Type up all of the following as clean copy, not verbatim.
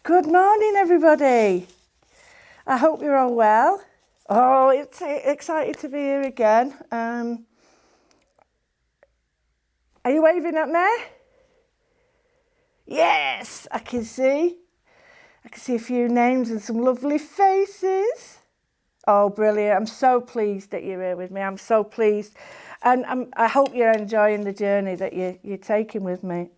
Good morning, everybody. I hope you're all well. Oh, it's excited to be here again. Are you waving at me? Yes, I can see. I can see a few names and some lovely faces. Oh, brilliant. I'm so pleased that you're here with me. I'm so pleased. And I hope you're enjoying the journey that you're taking with me.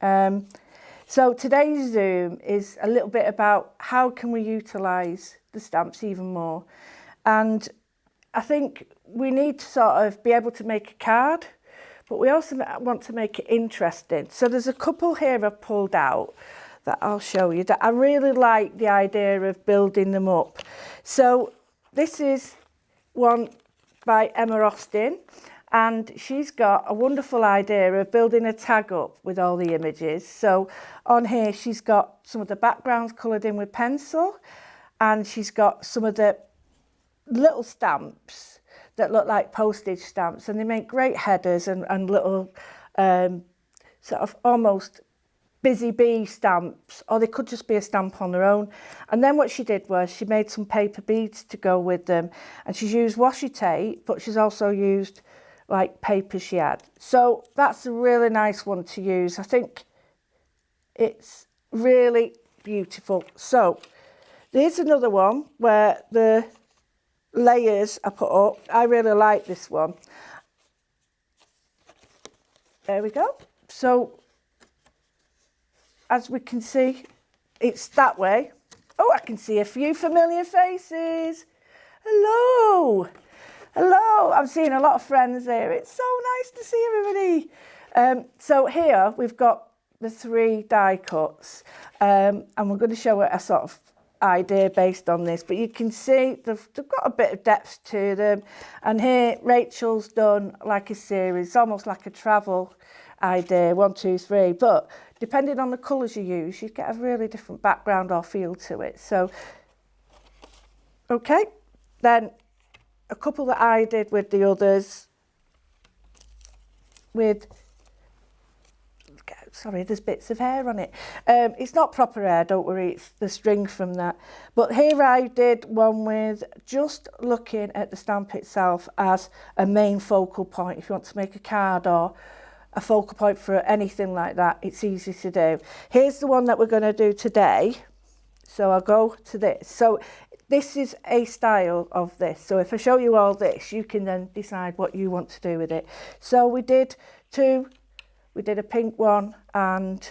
So today's Zoom is a little bit about how can we utilise the stamps even more. And I think we need to sort of be able to make a card, but we also want to make it interesting. So there's a couple here I've pulled out that I'll show you that I really like the idea of building them up. So this is one by Emma Austin, and she's got a wonderful idea of building a tag up with all the images. So on here, she's got some of the backgrounds coloured in with pencil, and she's got some of the little stamps that look like postage stamps, and they make great headers and little sort of almost busy bee stamps, or they could just be a stamp on their own. And then what she did was she made some paper beads to go with them, and she's used washi tape, but she's also used like paper she had. So that's a really nice one to use. I think it's really beautiful. So there's another one where the layers are put up. I really like this one. There we go. So as we can see, it's that way. Oh, I can see a few familiar faces. Hello. Hello. I'm seeing a lot of friends here. It's so nice to see everybody. So here we've got the 3 die cuts, and we're going to show a sort of idea based on this, but you can see they've got a bit of depth to them. And here Rachel's done like a series, almost like a travel idea, 1, 2, 3, but depending on the colours you use, you get a really different background or feel to it. So okay, then a couple that I did with the others with, sorry, there's bits of hair on it. It's not proper hair, don't worry, it's the string from that. But here I did one with just looking at the stamp itself as a main focal point. If you want to make a card or a focal point for anything like that, it's easy to do. Here's the one that we're going to do today. So I'll go to this. So this is a style of this. So if I show you all this, you can then decide what you want to do with it. So we did 2. We did a pink one and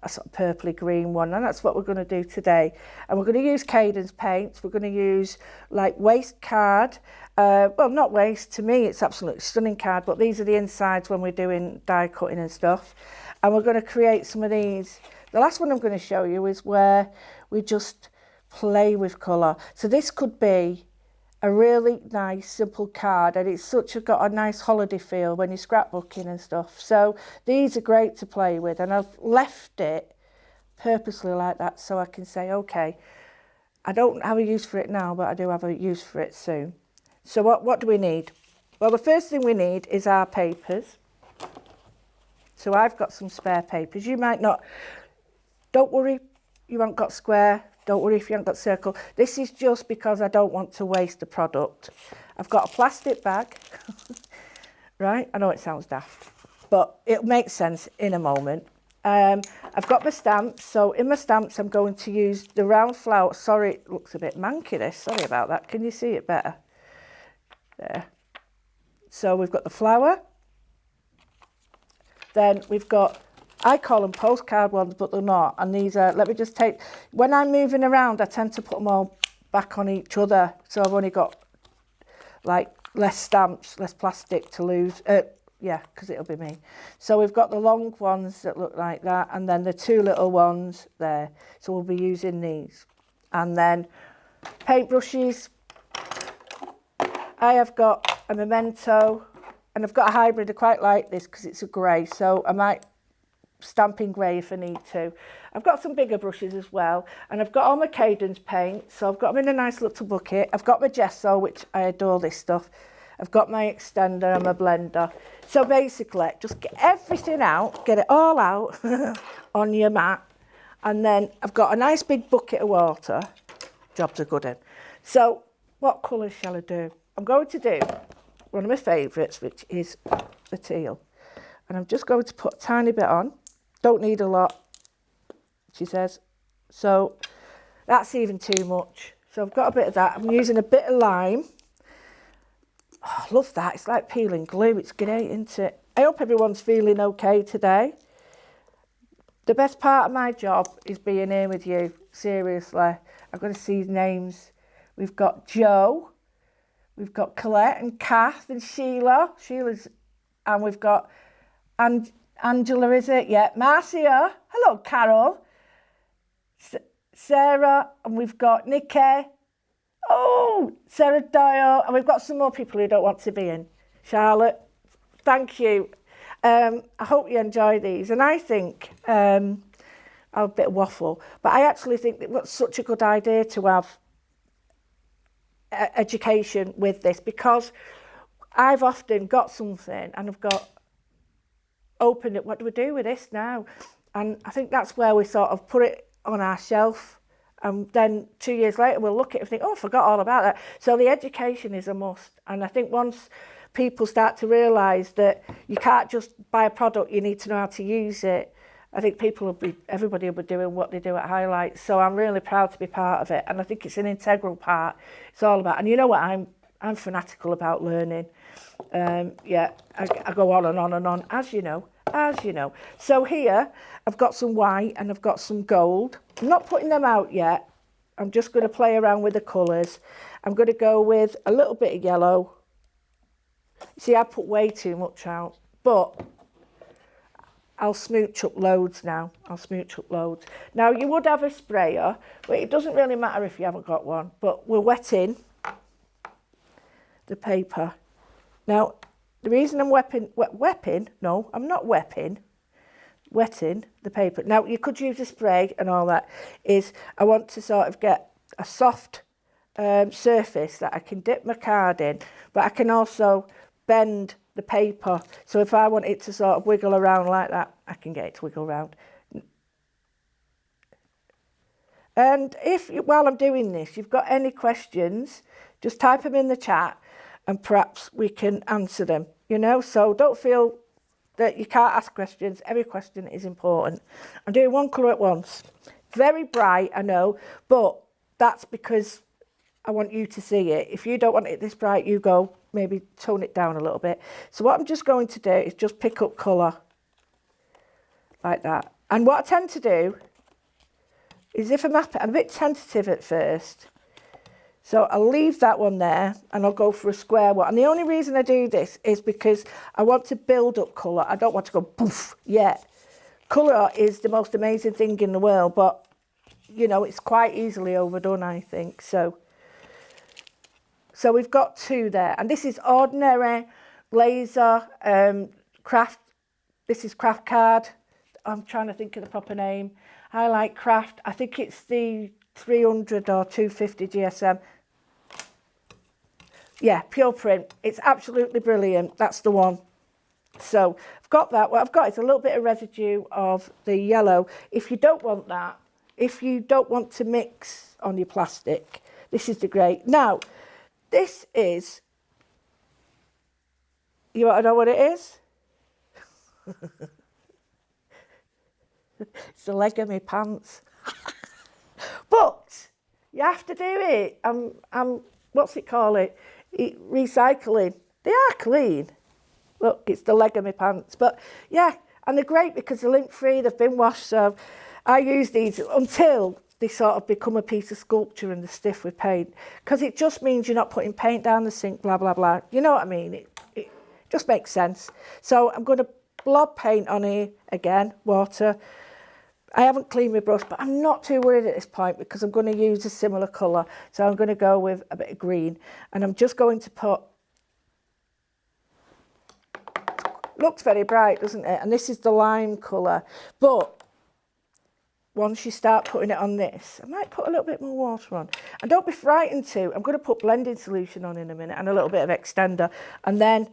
a sort of purpley green one, and that's what we're going to do today. And we're going to use Cadence paints. We're going to use like waste card. Well, not waste, to me it's absolutely stunning card, but these are the insides when we're doing die cutting and stuff. And we're going to create some of these. The last one I'm going to show you is where we just play with colour. So this could be a really nice simple card, and it's got a nice holiday feel when you're scrapbooking and stuff. So these are great to play with, and I've left it purposely like that so I can say, okay, I don't have a use for it now, but I do have a use for it soon. So what do we need? Well, the first thing we need is our papers. So I've got some spare papers. You might not, don't worry, you haven't got square. Don't worry if you haven't got circle. This is just because I don't want to waste the product. I've got a plastic bag, right? I know it sounds daft, but it'll make sense in a moment. I've got my stamps. So in my stamps, I'm going to use the round flower. Sorry, it looks a bit manky this. Sorry about that. Can you see it better? There. So we've got the flower. Then we've got, I call them postcard ones, but they're not. And these are, let me just take, when I'm moving around, I tend to put them all back on each other. So I've only got like less stamps, less plastic to lose. Yeah, because it'll be me. So we've got the long ones that look like that, and then the 2 little ones there. So we'll be using these. And then paintbrushes. I have got a Memento, and I've got a hybrid. I quite like this because it's a grey, so I might stamp in grey if I need to. I've got some bigger brushes as well, and I've got all my Cadence paint, so I've got them in a nice little bucket. I've got my gesso, which I adore this stuff. I've got my extender and my blender. So basically, just get everything out, get it all out on your mat, And then I've got a nice big bucket of water. Job's a good one. So what colours shall I do? I'm going to do one of my favourites, which is the teal. And I'm just going to put a tiny bit on. Don't need a lot, she says. So that's even too much. So I've got a bit of that. I'm using a bit of lime. Oh, I love that. It's like peeling glue. It's great, isn't it? I hope everyone's feeling okay today. The best part of my job is being here with you. Seriously. I've got to see names. We've got Joe. We've got Colette and Kath and Sheila. And we've got Angela, is it? Yeah. Marcia. Hello, Carol. Sarah. And we've got Nikki. Oh, Sarah Doyle. And we've got some more people who don't want to be in. Charlotte, thank you. I hope you enjoy these. And I think, I'll a bit of waffle, but I actually think it was such a good idea to have education with this, because I've often got something and I've got opened it. What do we do with this now? And I think that's where we sort of put it on our shelf. And then 2 years later, we'll look at it and think, oh, I forgot all about that. So the education is a must. And I think once people start to realise that you can't just buy a product, you need to know how to use it, I think everybody will be doing what they do at Highlights. So I'm really proud to be part of it. And I think it's an integral part. It's all about, and you know what, I'm fanatical about learning. Yeah, I go on and on and on, as you know. So here, I've got some white and I've got some gold. I'm not putting them out yet. I'm just going to play around with the colours. I'm going to go with a little bit of yellow. See, I put way too much out, but I'll smooch up loads now. Now, you would have a sprayer, but it doesn't really matter if you haven't got one. But we're wetting the paper. Now, the reason I'm wetting the paper. Now, you could use a spray and all that, is I want to sort of get a soft surface that I can dip my card in, but I can also bend the paper. So if I want it to sort of wiggle around like that, I can get it to wiggle around. And if, while I'm doing this, you've got any questions, just type them in the chat and perhaps we can answer them, you know. So don't feel that you can't ask questions. Every question is important. I'm doing one colour at once. Very bright, I know, but that's because I want you to see it. If you don't want it this bright, you go, maybe tone it down a little bit. So what I'm just going to do is just pick up colour like that. And what I tend to do is if I'm a bit tentative at first, so I'll leave that one there and I'll go for a square one. And the only reason I do this is because I want to build up colour. I don't want to go poof yet. Colour is the most amazing thing in the world, but, you know, it's quite easily overdone, I think. So we've got two there. And this is ordinary laser craft. This is craft card. I'm trying to think of the proper name. Highlight Craft. I think it's the 300 or 250 GSM. Yeah, pure print. It's absolutely brilliant. That's the one. So I've got that. What I've got is a little bit of residue of the yellow. If you don't want that, if you don't want to mix on your plastic, this is the great. Now, this is, you want to know what it is? It's the leg of my pants. But you have to do it. What's it called? Recycling. They are clean. Look, it's the leg of my pants. But yeah, and they're great because they're lint-free, they've been washed. So I use these until they sort of become a piece of sculpture and they're stiff with paint. Because it just means you're not putting paint down the sink, blah, blah, blah. You know what I mean? It just makes sense. So I'm going to blob paint on here again, water. I haven't cleaned my brush, but I'm not too worried at this point because I'm going to use a similar colour. So I'm going to go with a bit of green. And I'm just going to put... Looks very bright, doesn't it? And this is the lime colour. But once you start putting it on this, I might put a little bit more water on. And don't be frightened too. I'm going to put blending solution on in a minute and a little bit of extender. And then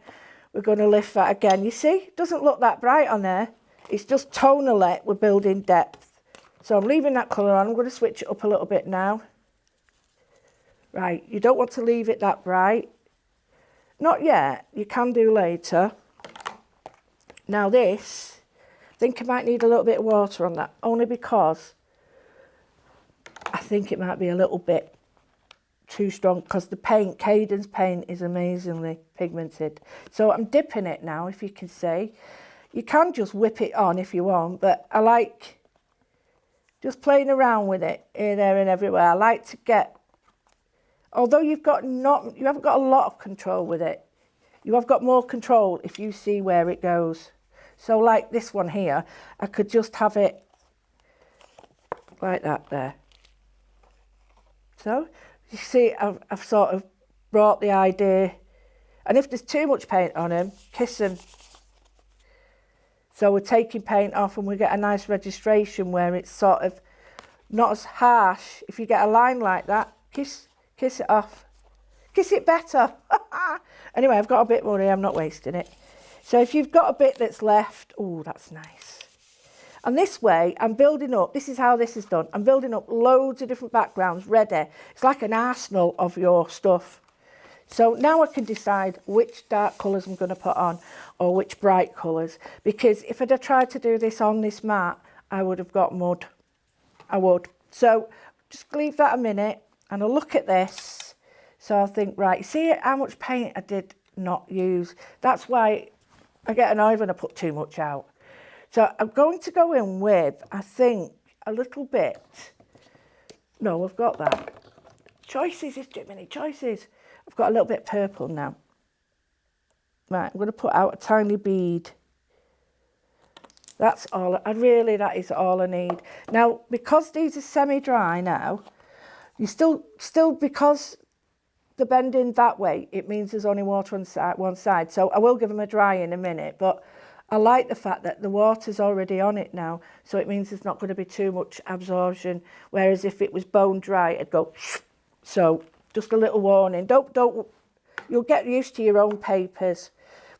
we're going to lift that again. You see, it doesn't look that bright on there. It's just tonally we're building depth. So I'm leaving that colour on. I'm going to switch it up a little bit now. Right, you don't want to leave it that bright. Not yet, you can do later. Now this, I think I might need a little bit of water on that, only because I think it might be a little bit too strong, because the paint, Cadence paint, is amazingly pigmented. So I'm dipping it now, if you can see. You can just whip it on if you want, but I like just playing around with it here, there and everywhere. I like to get, although you haven't got a lot of control with it, you have got more control if you see where it goes. So like this one here, I could just have it like that there. So you see, I've sort of brought the idea, and if there's too much paint on them, kiss them. So we're taking paint off and we get a nice registration where it's sort of not as harsh. If you get a line like that, kiss it off. Kiss it better. Anyway, I've got a bit more here, I'm not wasting it. So if you've got a bit that's left, oh, that's nice. And this way, I'm building up, this is how this is done. I'm building up loads of different backgrounds ready. It's like an arsenal of your stuff. So now I can decide which dark colours I'm going to put on or which bright colours. Because if I'd have tried to do this on this mat, I would have got mud. I would. So just leave that a minute and I'll look at this. So I'll think, right, see how much paint I did not use. That's why I get annoyed when I put too much out. So I'm going to go in with, I think, a little bit. No, I've got that. Choices, there's too many choices. I've got a little bit purple now. Right, I'm going to put out a tiny bead. That's all, that is all I need. Now, because these are semi-dry now, you still, because they're bending that way, it means there's only water on one side. So I will give them a dry in a minute, but I like the fact that the water's already on it now, so it means there's not going to be too much absorption, whereas if it was bone dry, it'd go. So just a little warning, you'll get used to your own papers,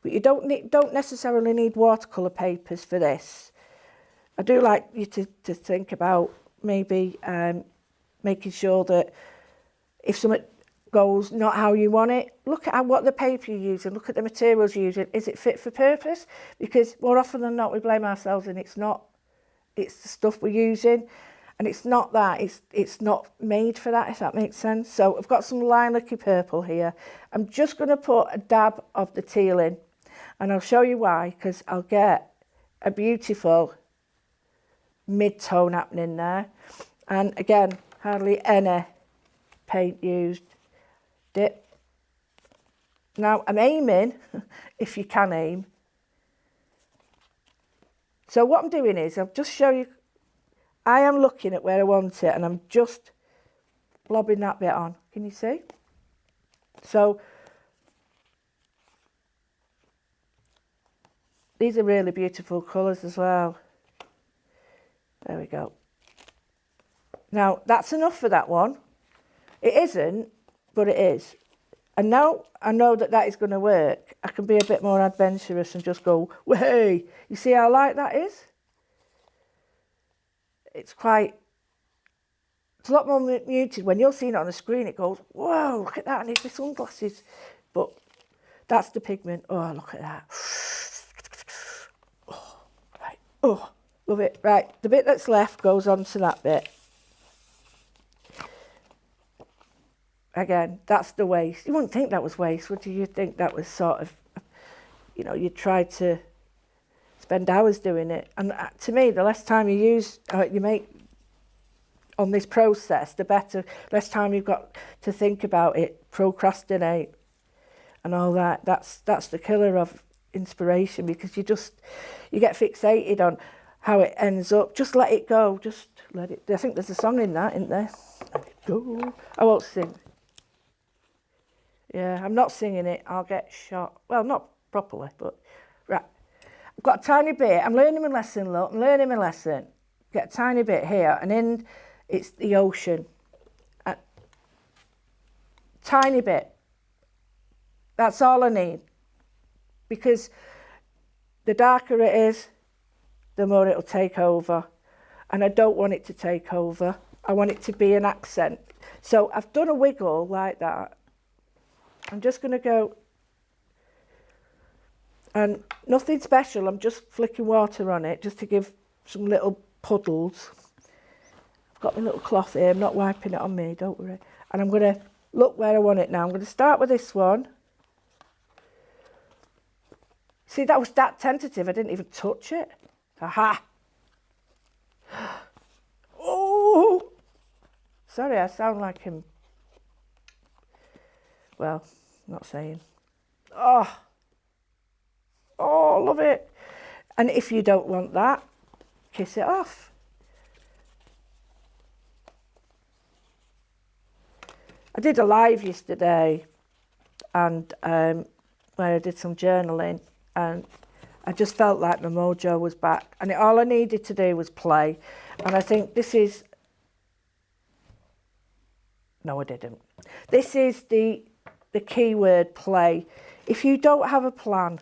but you don't necessarily need watercolour papers for this. I do like you to think about maybe making sure that if something goes not how you want it, look at what the paper you're using, look at the materials you're using. Is it fit for purpose? Because more often than not we blame ourselves and it's not. It's the stuff we're using and it's not that. It's not made for that, if that makes sense. So I've got some lilac-y purple here. I'm just going to put a dab of the teal in and I'll show you why, because I'll get a beautiful mid-tone happening there. And again, hardly any paint used. Dip. Now I'm aiming, if you can aim. So what I'm doing is, I'll just show you, I am looking at where I want it and I'm just blobbing that bit on. Can you see? So these are really beautiful colours as well. There we go. Now that's enough for that one. It isn't, but it is. And now I know that that is going to work, I can be a bit more adventurous and just go, way. You see how light that is? It's a lot more muted. When you're seeing it on the screen, it goes, whoa, look at that, I need my sunglasses. But that's the pigment. Oh, look at that. Oh, right. Oh, love it. Right, the bit that's left goes on to that bit. Again, that's the waste. You wouldn't think that was waste, would you? You'd think that was sort of, you know, you try to spend hours doing it. And to me, the less time you make on this process, the better. Less time you've got to think about it, procrastinate, and all that. That's the killer of inspiration, because you get fixated on how it ends up. Just let it go. Just let it. I think there's a song in that, isn't there? Let it go. I won't sing. Yeah, I'm not singing it. I'll get shot. Well, not properly, but right. I've got a tiny bit. I'm learning my lesson, look. I'm learning my lesson. Get a tiny bit here, and then it's the ocean. Tiny bit. That's all I need. Because the darker it is, the more it'll take over. and I don't want it to take over. I want it to be an accent. So I've done a wiggle like that. I'm just going to go, and nothing special, I'm just flicking water on it just to give some little puddles. I've got my little cloth here, I'm not wiping it on me, don't worry. And I'm going to look where I want it now. I'm going to start with this one. See, that was that tentative, I didn't even touch it. Aha! Oh! Sorry, I sound like him. Well, not saying. Oh! Oh, love it. And if you don't want that, kiss it off. I did a live yesterday, and where I did some journaling, and I just felt like my mojo was back, and all I needed to do was play. And I think this is, no I didn't. This is the key word, play. If you don't have a plan,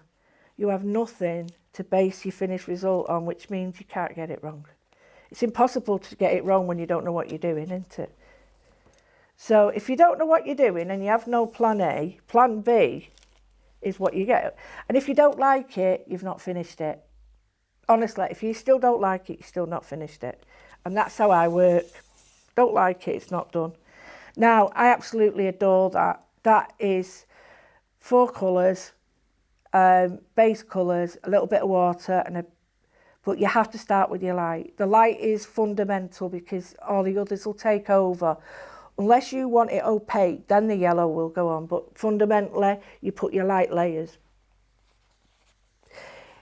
you have nothing to base your finished result on, which means you can't get it wrong. It's impossible to get it wrong when you don't know what you're doing, isn't it? So if you don't know what you're doing and you have no plan A, plan B is what you get. And if you don't like it, you've not finished it. Honestly, if you still don't like it, you've still not finished it. And that's how I work. Don't like it, it's not done. Now, I absolutely adore that. That is 4 colours, base colours, a little bit of water, but you have to start with your light. The light is fundamental because all the others will take over. Unless you want it opaque, then the yellow will go on. But fundamentally, you put your light layers.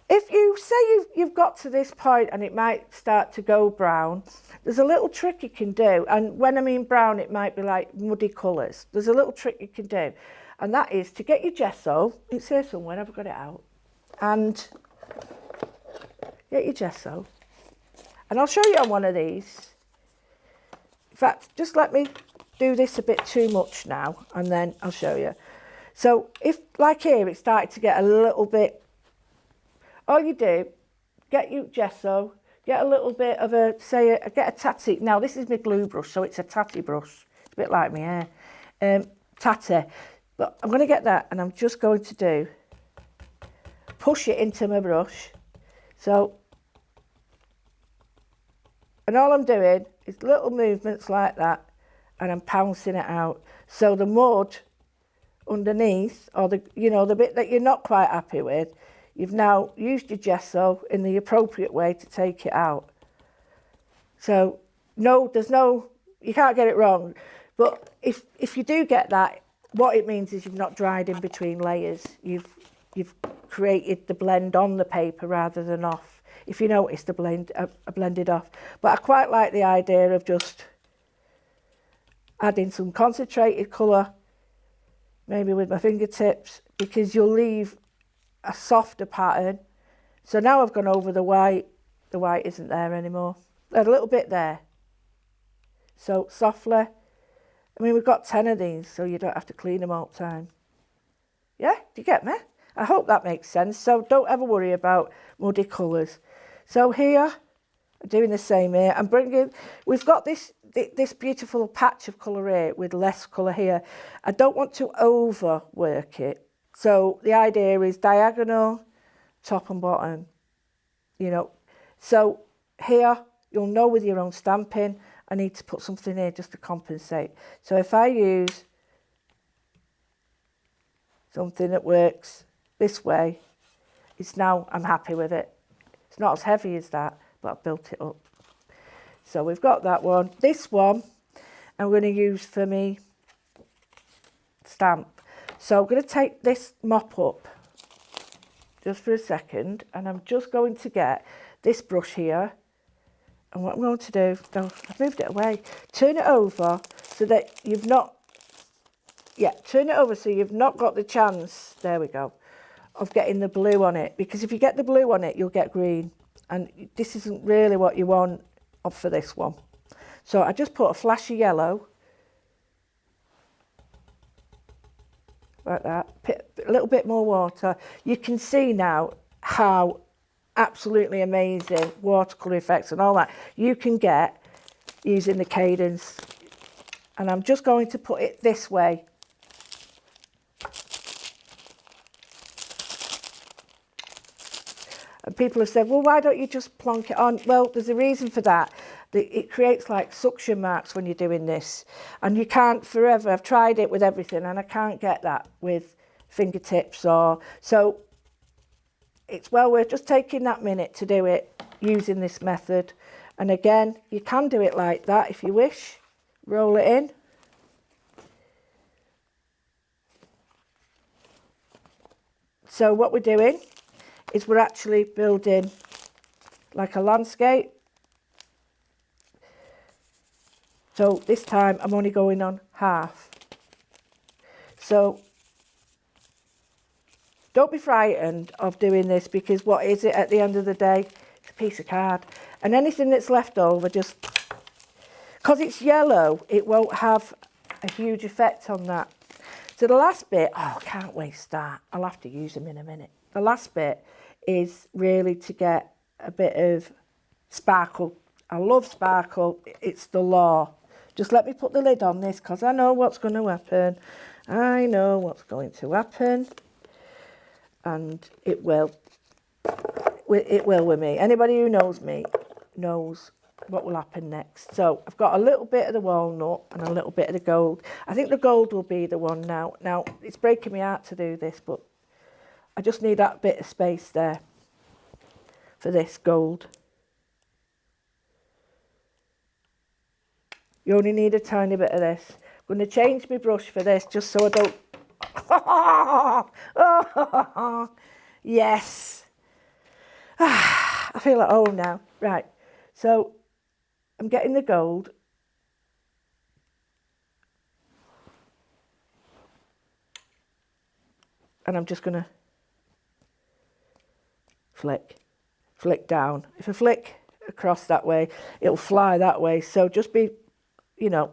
If you say you've got to this point and it might start to go brown, there's a little trick you can do. And when I mean brown, it might be like muddy colours. There's a little trick you can do. And that is to get your gesso. It's here somewhere, I've got it out. And get your gesso. And I'll show you on one of these. In fact, just let me do this a bit too much now, and then I'll show you. So if, like here, it started to get a little bit, all you do, get your gesso, get a little bit of get a tatty. Now this is my glue brush, so it's a tatty brush. It's a bit like my hair. Tatty. But I'm going to get that, and I'm just going to push it into my brush. So, and all I'm doing is little movements like that, and I'm pouncing it out. So the mud underneath, or the bit that you're not quite happy with, you've now used your gesso in the appropriate way to take it out. So you can't get it wrong. But if you do get that, what it means is you've not dried in between layers. You've created the blend on the paper rather than off. If you notice, the blend I blended off. But I quite like the idea of just adding some concentrated colour, maybe with my fingertips, because you'll leave a softer pattern. So now I've gone over the white isn't there anymore. There's a little bit there. So softly. I mean, we've got 10 of these, so you don't have to clean them all the time. Yeah, do you get me? I hope that makes sense. So don't ever worry about muddy colours. So here, I'm doing the same here. We've got this beautiful patch of colour here with less colour here. I don't want to overwork it. So the idea is diagonal, top and bottom, So here, you'll know with your own stamping, I need to put something here just to compensate. So if I use something that works this way, I'm happy with it. It's not as heavy as that, but I've built it up. So we've got that one. This one, I'm going to use for me stamp. So I'm going to take this mop up just for a second, and I'm just going to get this brush here. And what I'm going to do, I've moved it away, turn it over so that you've not got the chance, there we go, of getting the blue on it. Because if you get the blue on it, you'll get green. And this isn't really what you want for this one. So I just put a flash of yellow, like that, a little bit more water. You can see now how absolutely amazing watercolour effects and all that you can get using the Cadence. And I'm just going to put it this way. And people have said, well, why don't you just plonk it on? Well, there's a reason for that. It creates like suction marks when you're doing this. And you can't forever. I've tried it with everything and I can't get that with fingertips or... So it's well worth just taking that minute to do it using this method. And again, you can do it like that if you wish. Roll it in. So what we're doing is we're actually building like a landscape. So this time I'm only going on half. So don't be frightened of doing this, because what is it at the end of the day? It's a piece of card. And anything that's left over, just because it's yellow, it won't have a huge effect on that. So the last bit, oh, I can't waste that. I'll have to use them in a minute. The last bit is really to get a bit of sparkle. I love sparkle. It's the law. Just let me put the lid on this because I know what's going to happen. I know what's going to happen. And it will. It will with me. Anybody who knows me knows what will happen next. So I've got a little bit of the walnut and a little bit of the gold. I think the gold will be the one now. Now, it's breaking me heart to do this, but I just need that bit of space there for this gold. You only need a tiny bit of this. I'm going to change my brush for this just so I don't... Yes. I feel at home now. Right. So I'm getting the gold. And I'm just going to flick down. If I flick across that way, it'll fly that way. So just be, you know,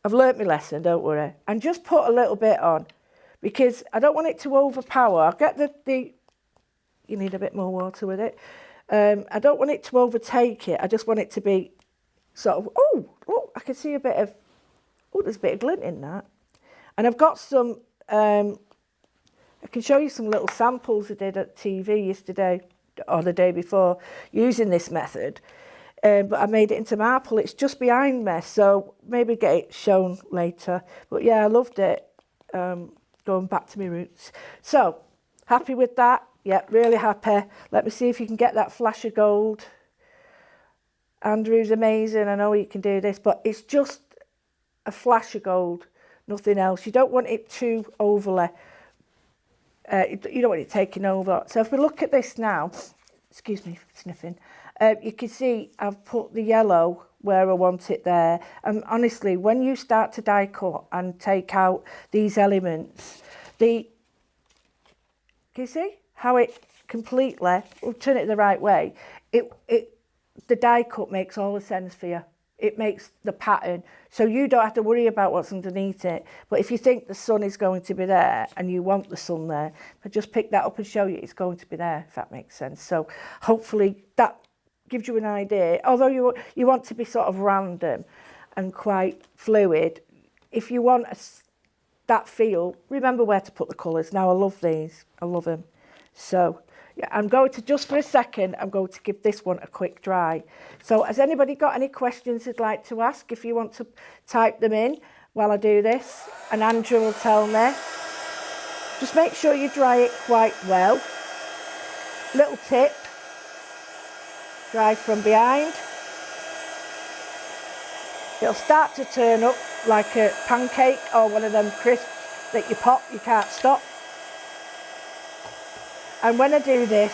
I've learnt my lesson, don't worry. And just put a little bit on, because I don't want it to overpower. I'll get the you need a bit more water with it. I don't want it to overtake it. I just want it to be sort of, oh, I can see a bit of, there's a bit of glint in that. And I've got some, I can show you some little samples I did at TV yesterday or the day before using this method. But I made it into marble. It's just behind me, so maybe get it shown later. But yeah, I loved it, going back to my roots. So, happy with that? Yeah, really happy. Let me see if you can get that flash of gold. Andrew's amazing. I know you can do this, but it's just a flash of gold, nothing else. You don't want it too overly. You don't want it taking over. So if we look at this now, excuse me for sniffing, you can see I've put the yellow where I want it there. And honestly, when you start to die cut and take out these elements, can you see how it completely, we'll turn it the right way, the die cut makes all the sense for you. It makes the pattern, so you don't have to worry about what's underneath it. But if you think the sun is going to be there and you want the sun there, I just pick that up and show you it's going to be there, if that makes sense. So hopefully that gives you an idea. Although you want to be sort of random and quite fluid, if you want that feel, remember where to put the colours. Now I love these, I love them. So yeah, I'm going to, just for a second, I'm going to give this one a quick dry. So has anybody got any questions they'd like to ask? If you want to type them in while I do this, and Andrew will tell me. Just make sure you dry it quite well. Little tip, dry from behind. It'll start to turn up like a pancake or one of them crisps that you pop, you can't stop. And when I do this,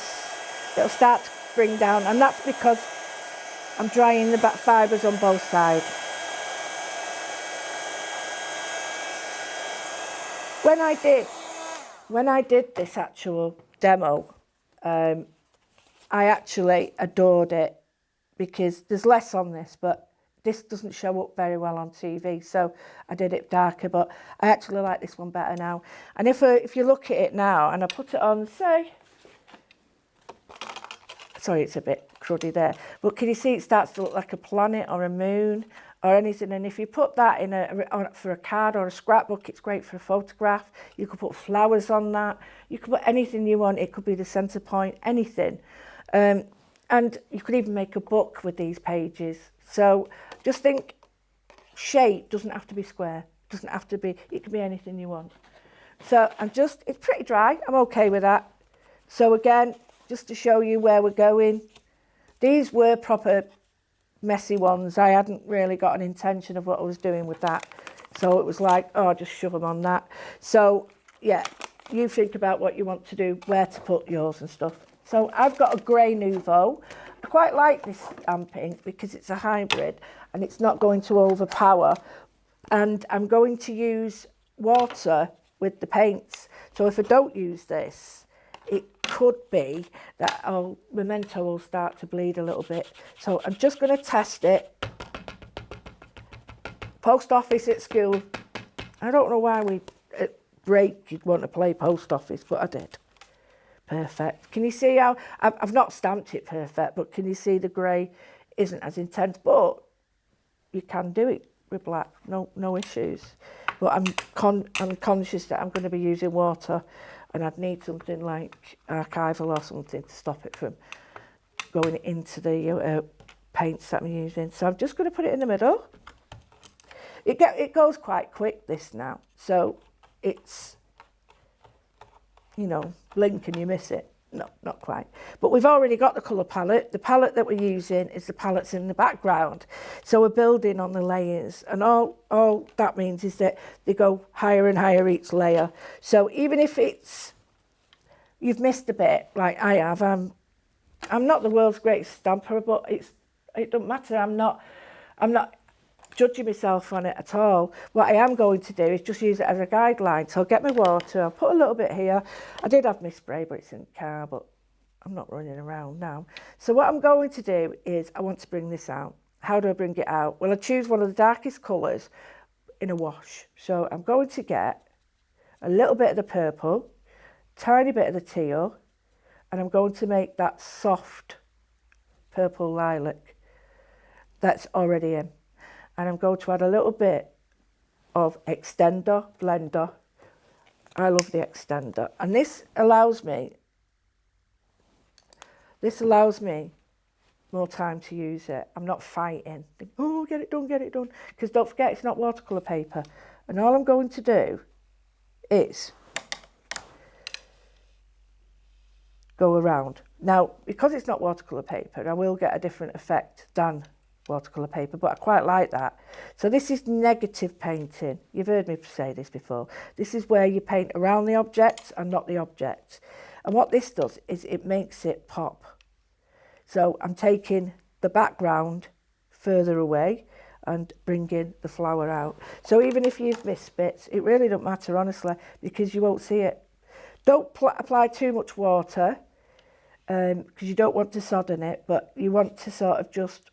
it'll start to bring down, and that's because I'm drying the back fibres on both sides. When I did this actual demo, I actually adored it, because there's less on this, but this doesn't show up very well on TV, so I did it darker, but I actually like this one better now. And if you look at it now, and I put it on, say, sorry, it's a bit cruddy there, but can you see it starts to look like a planet or a moon or anything? And if you put that in for a card or a scrapbook, it's great for a photograph. You could put flowers on that. You could put anything you want. It could be the centre point, anything. And you could even make a book with these pages. So just think, shape doesn't have to be square. Doesn't have to be, it can be anything you want. So it's pretty dry. I'm okay with that. So again, just to show you where we're going, these were proper messy ones. I hadn't really got an intention of what I was doing with that. So it was like, oh, just shove them on that. So yeah, you think about what you want to do, where to put yours and stuff. So I've got a Grey Nouveau. I quite like this stamping because it's a hybrid and it's not going to overpower. And I'm going to use water with the paints. So if I don't use this, it could be that Memento will start to bleed a little bit. So I'm just going to test it. Post office at school. I don't know why at break you'd want to play post office, but I did. Perfect. Can you see how I've not stamped it perfect, but can you see the grey isn't as intense? But you can do it with black, no issues. But I'm conscious that I'm going to be using water, and I'd need something like archival or something to stop it from going into the paints that I'm using. So I'm just going to put it in the middle. It goes quite quick, this now, so it's, you know, blink and you miss it. No, not quite. But we've already got the colour palette. The palette that we're using is the palettes in the background. So we're building on the layers. And all that means is that they go higher and higher each layer. So even if you've missed a bit, like I have, I'm not the world's greatest stamper, but it doesn't matter. I'm not judging myself on it at all. What I am going to do is just use it as a guideline. So I'll get my water, I'll put a little bit here. I did have my spray, but it's in the car, but I'm not running around now. So what I'm going to do is I want to bring this out. How do I bring it out? Well, I choose one of the darkest colours in a wash. So I'm going to get a little bit of the purple, tiny bit of the teal, and I'm going to make that soft purple lilac that's already in. And I'm going to add a little bit of extender, blender. I love the extender. And this allows me more time to use it. I'm not fighting. Oh, get it done. Because don't forget, it's not watercolour paper. And all I'm going to do is go around. Now, because it's not watercolour paper, I will get a different effect than watercolour paper, but I quite like that. So this is negative painting. You've heard me say this before. This is where you paint around the object and not the object. And what this does is it makes it pop. So I'm taking the background further away and bringing the flower out. So even if you've missed bits, it really don't matter, honestly, because you won't see it. Don't apply too much water because you don't want to sodden it, but you want to sort of just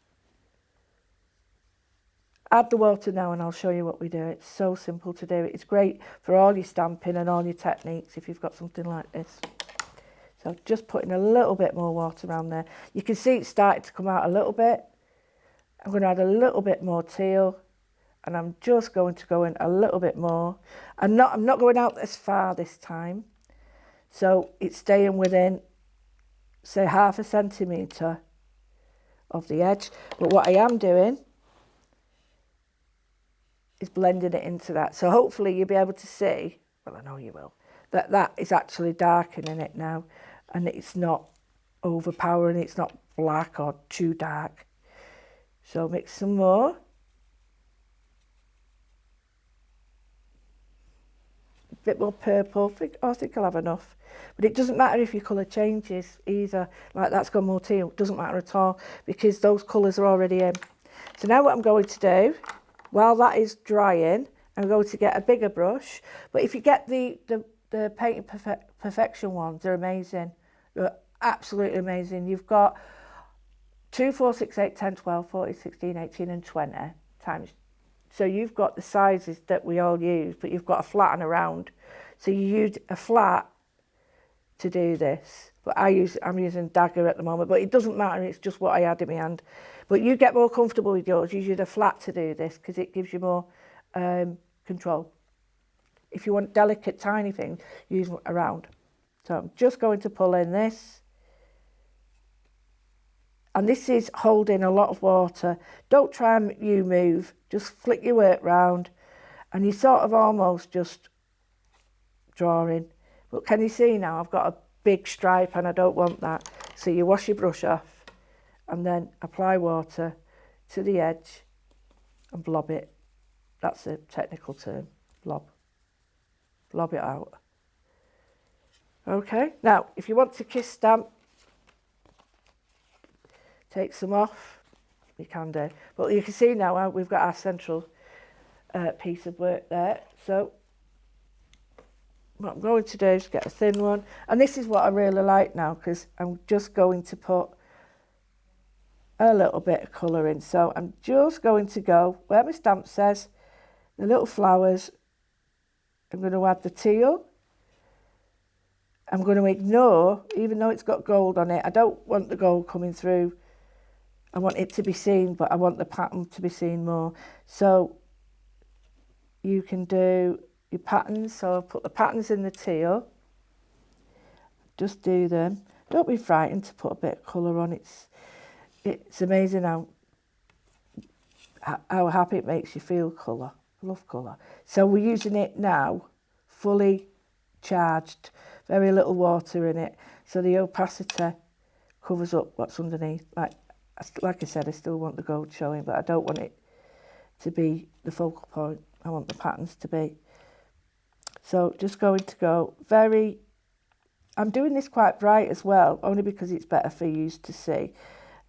add the water now and I'll show you what we do. It's so simple to do. It's great for all your stamping and all your techniques if you've got something like this. So just putting a little bit more water around there. You can see it's starting to come out a little bit. I'm going to add a little bit more teal and I'm just going to go in a little bit more. I'm not going out as far this time. So it's staying within, say, 0.5 centimetre of the edge. But what I am doing is blending it into that. So hopefully you'll be able to see, well, I know you will, that is actually darkening it now and it's not overpowering, it's not black or too dark. So mix some more. A bit more purple, I think I'll have enough. But it doesn't matter if your colour changes either, like that's got more teal, it doesn't matter at all because those colours are already in. So now what I'm going to do, while that is drying, I'm going to get a bigger brush. But if you get the Painting Perfection ones, they're amazing. They're absolutely amazing. You've got 2, 4, 6, 8, 10, 12, 14, 16, 18 and 20 times. So you've got the sizes that we all use, but you've got a flat and a round. So you use a flat to do this. but I'm using dagger at the moment, but it doesn't matter, it's just what I had in my hand. But you get more comfortable with yours, use the flat to do this because it gives you more control. If you want delicate tiny things, use a round. So I'm just going to pull in this. And this is holding a lot of water. Don't try and you move, just flick your work round and you sort of almost just drawing. But can you see now I've got a big stripe and I don't want that. So you wash your brush off and then apply water to the edge and blob it. That's a technical term, blob. Blob it out. Okay, now if you want to kiss stamp, take some off, you can do. But you can see now we've got our central piece of work there. So what I'm going to do is get a thin one. And this is what I really like now because I'm just going to put a little bit of colour in. So I'm just going to go where my stamp says, the little flowers. I'm going to add the teal. I'm going to ignore, even though it's got gold on it, I don't want the gold coming through. I want it to be seen, but I want the pattern to be seen more. So you can do your patterns. So I'll put the patterns in the teal. Just do them. Don't be frightened to put a bit of colour on. It's amazing how happy it makes you feel, colour. I love colour. So we're using it now, fully charged, very little water in it. So the opacity covers up what's underneath. Like I said, I still want the gold showing, but I don't want it to be the focal point. I want the patterns to be. So just going to go very, I'm doing this quite bright as well, only because it's better for you to see.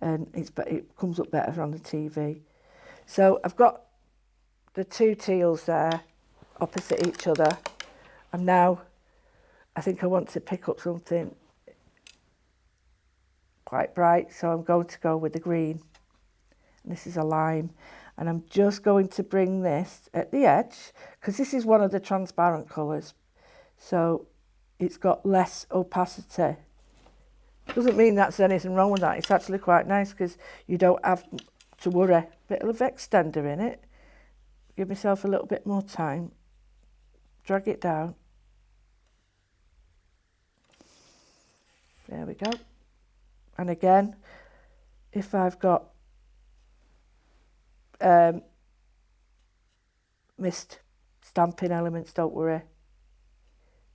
And it comes up better on the TV. So I've got the two teals there opposite each other, and now I think I want to pick up something quite bright, so I'm going to go with the green. And this is a lime, and I'm just going to bring this at the edge because this is one of the transparent colours, so it's got less opacity. Doesn't mean that's anything wrong with that. It's actually quite nice because you don't have to worry. Bit of extender in it. Give myself a little bit more time. Drag it down. There we go. And again, if I've got missed stamping elements, don't worry.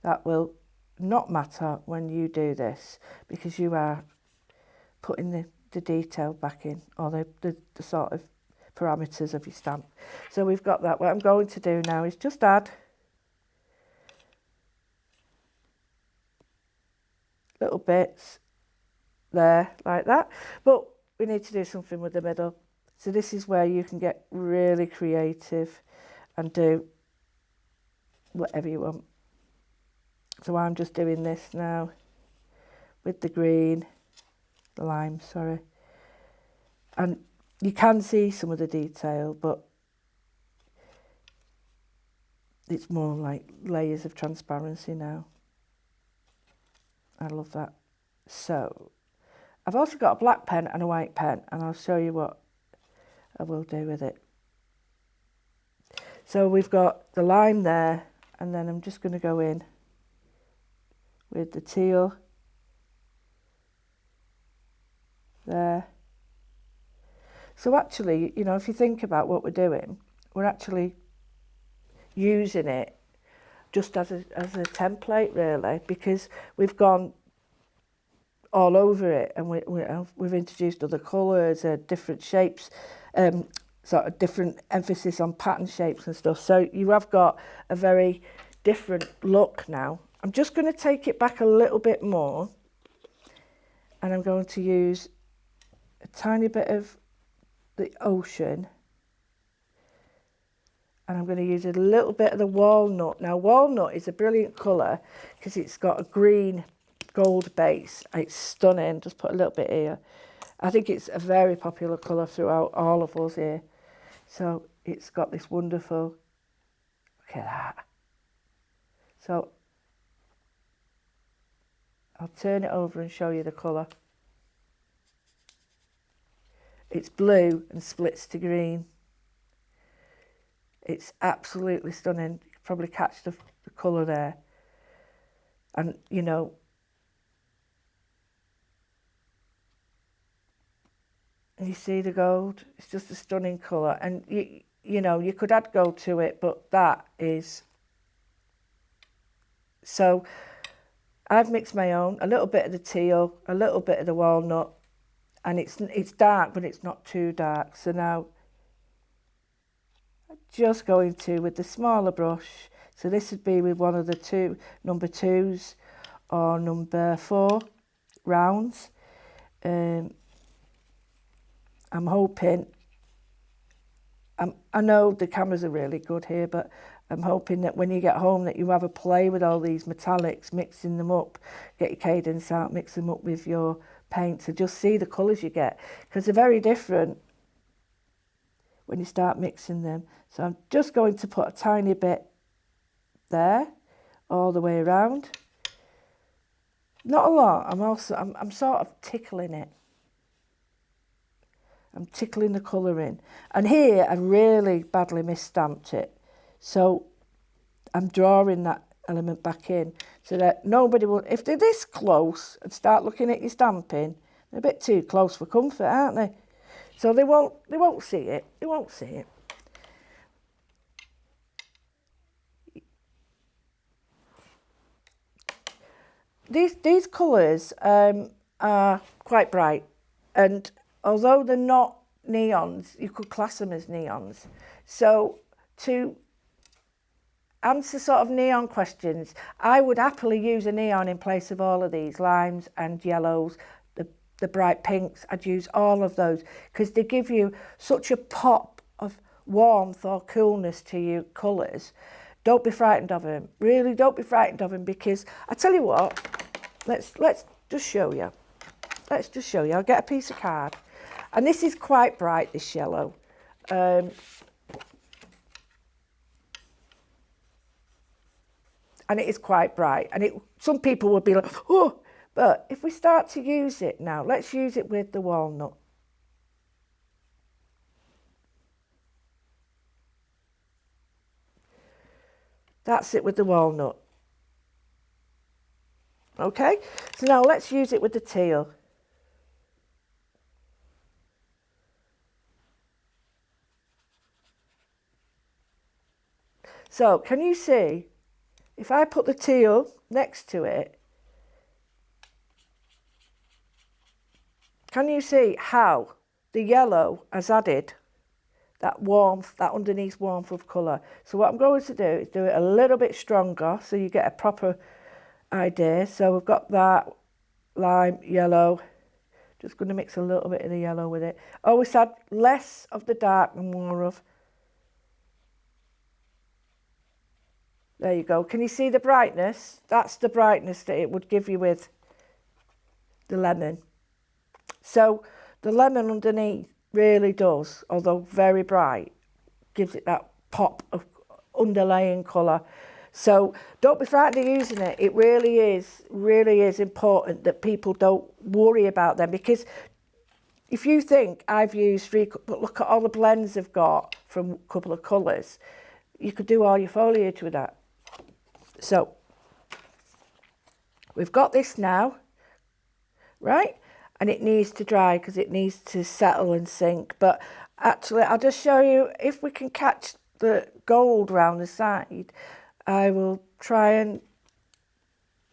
That will not matter when you do this because you are putting the detail back in, or the sort of parameters of your stamp. So we've got that. What I'm going to do now is just add little bits there like that, but we need to do something with the middle. So this is where you can get really creative and do whatever you want. So I'm just doing this now with the green, the lime, sorry, and you can see some of the detail, but it's more like layers of transparency now. I love that. So I've also got a black pen and a white pen, and I'll show you what I will do with it. So we've got the lime there, and then I'm just going to go in with the teal there. So actually, you know, if you think about what we're doing, we're actually using it just as a template, really, because we've gone all over it, and we've introduced other colours, different shapes, sort of different emphasis on pattern shapes and stuff. So you have got a very different look now. I'm just going to take it back a little bit more, and I'm going to use a tiny bit of the ocean, and I'm going to use a little bit of the walnut. Now walnut is a brilliant colour because it's got a green gold base. It's stunning. Just put a little bit here. I think it's a very popular colour throughout all of us here. So it's got this wonderful, look at that. So I'll turn it over and show you the colour. It's blue and splits to green. It's absolutely stunning. You can probably catch the colour there. And, you know, you see the gold? It's just a stunning colour. And, you know, you could add gold to it, but that is... So I've mixed my own, a little bit of the teal, a little bit of the walnut, and it's dark, but it's not too dark. So now I'm just going to, with the smaller brush, so this would be with one of the number 2s or number 4 rounds. I'm hoping, I know the cameras are really good here, but I'm hoping that when you get home that you have a play with all these metallics, mixing them up, get your cadence out, mix them up with your paints, and just see the colours you get, because they're very different when you start mixing them. So I'm just going to put a tiny bit there, all the way around. Not a lot. I'm sort of tickling it. I'm tickling the colour in. And here I've really badly misstamped it. So I'm drawing that element back in so that nobody will, if they're this close and start looking at your stamping, they're a bit too close for comfort, aren't they? So they won't see it. They won't see it. These colours are quite bright, and although they're not neons, you could class them as neons. So to answer sort of neon questions, I would happily use a neon in place of all of these limes and yellows, the bright pinks. I'd use all of those because they give you such a pop of warmth or coolness to your colours. Don't be frightened of them. Really, don't be frightened of them, because I tell you what, let's just show you. Let's just show you. I'll get a piece of card. And this is quite bright, this yellow. And it is quite bright. And some people would be like, oh, but if we start to use it now, let's use it with the walnut. That's it with the walnut. Okay, so now let's use it with the teal. So can you see, if I put the teal next to it, can you see how the yellow has added that warmth, that underneath warmth of colour? So what I'm going to do is do it a little bit stronger so you get a proper idea. So we've got that lime yellow. Just going to mix a little bit of the yellow with it. Always add less of the dark and more of... There you go. Can you see the brightness? That's the brightness that it would give you with the lemon. So the lemon underneath really does, although very bright, gives it that pop of underlaying colour. So don't be frightened of using it. It really is important that people don't worry about them, because if you think I've used 3, but look at all the blends I've got from a couple of colours, you could do all your foliage with that. So we've got this now, right? And it needs to dry because it needs to settle and sink. But actually, I'll just show you, if we can catch the gold round the side, I will try and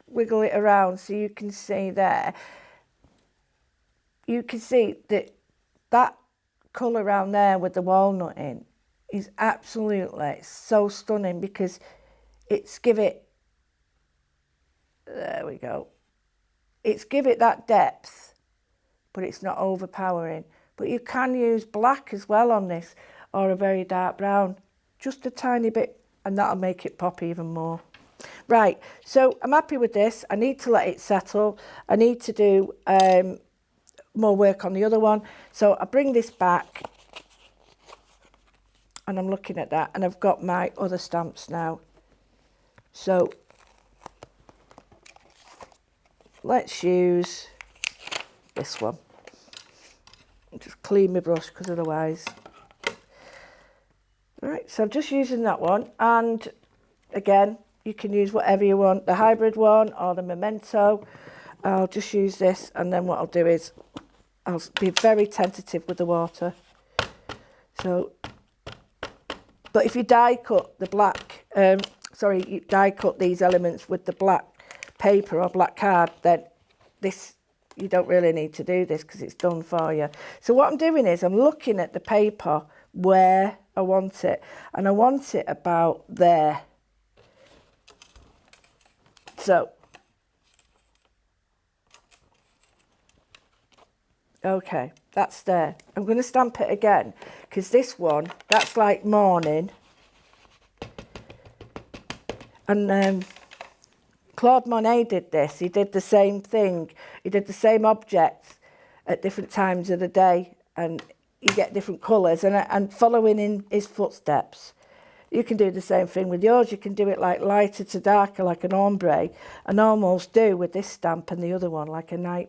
wiggle it around so you can see there. You can see that that colour around there with the walnut in is absolutely so stunning, because it's give it, there we go, it's give it that depth, but it's not overpowering. But you can use black as well on this, or a very dark brown, just a tiny bit, and that'll make it pop even more. Right, so I'm happy with this. I need to let it settle. I need to do more work on the other one. So I bring this back, and I'm looking at that, and I've got my other stamps now. So let's use this one. Just clean my brush because otherwise. Right, so I'm just using that one, and again, you can use whatever you want, the hybrid one or the Memento. I'll just use this, and then what I'll do is I'll be very tentative with the water. So, but if you die cut the black, you die cut these elements with the black paper or black card, then this, you don't really need to do this because it's done for you. So what I'm doing is I'm looking at the paper where I want it, and I want it about there. So, okay, that's there. I'm going to stamp it again because this one, that's like morning. And Claude Monet did this. He did the same thing. He did the same objects at different times of the day, and you get different colours. And following in his footsteps, you can do the same thing with yours. You can do it like lighter to darker, like an ombre, and almost do with this stamp and the other one, like a night,